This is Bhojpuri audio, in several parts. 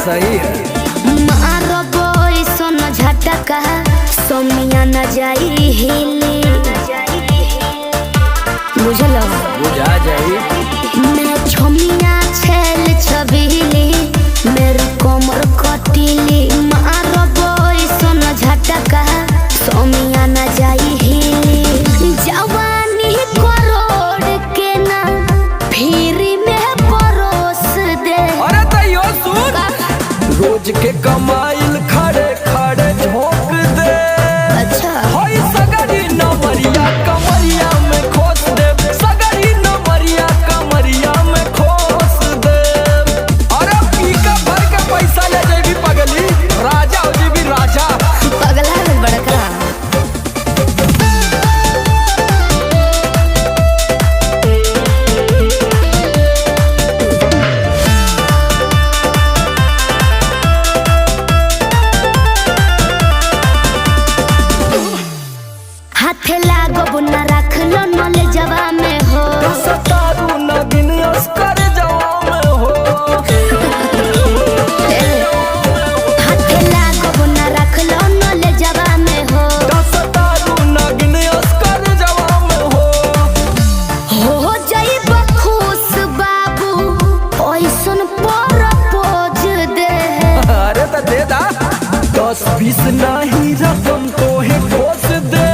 सही है। मारो बोई सोना झटका सोमिया न जाई हिली बुझलो बुझा जाई। मैं छोमिया छेल छबीली मेरे कोमर कटीली मारो बोई सोना झटका सोमिया न जाई हिली जवानी करोड़ के ना फिरी में परोस दे। अरे तैयो सुन रोज के कमाइल खड़े खड़े झोंक दे। अच्छा होई सगरी नमरिया कमरिया में खोस दे। सगरी नमरिया कमरिया में खोस दे। अरे पीका भर के पैसा ले जेबी पगली राजा हो जेबी राजा। पगला है बड़का हाथे लागो बुना रख लो नले जवा में हो सतारू नगिन अस्कर जवा में हो। हाथे लागो बुना रख लो नले जवा में हो सतारू नगिन अस्कर जवा में हो जाई बखुश बाबू ओइसन प्रपोज दे। अरे तो दे दा 10-20 नहीं रकम तो है खोस दे।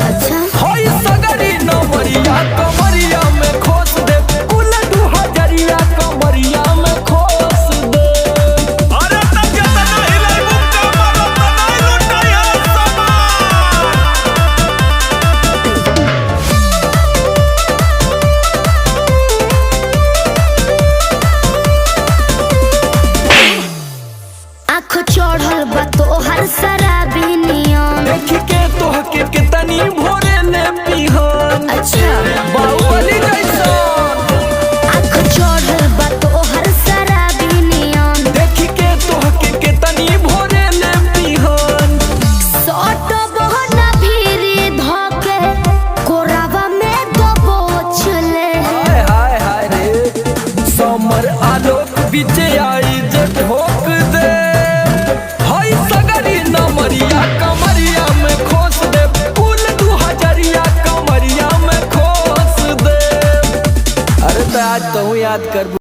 अच्छा होई सगरी नमरिया कमरिया में खोस दे। कुल 2000 कमरिया में खोस दे। अरे तब जतना हिलाई मुक्का मारो तनाई लुटाई है समान। आँख चढ़ल बा तोहर शराबी नियम। देख के तोहके कितनी भोरे ले पिहन। अच्छा बाहुबली जैसन आँख चढ़ल बा तोहर शराबी नियम। देख के तोहके कितनी भोरे ले पिहन। सट बहना भीरी धोके कोरावा में दबोच ले। हाय हाय हाय रे समर आलोक बीचे आई जे ठोक दे। हाय सगरी नमरिया कमरिया में खोस दे। कुल 2000 कमरिया में खोस दे। अरे तो आज तो याद कर।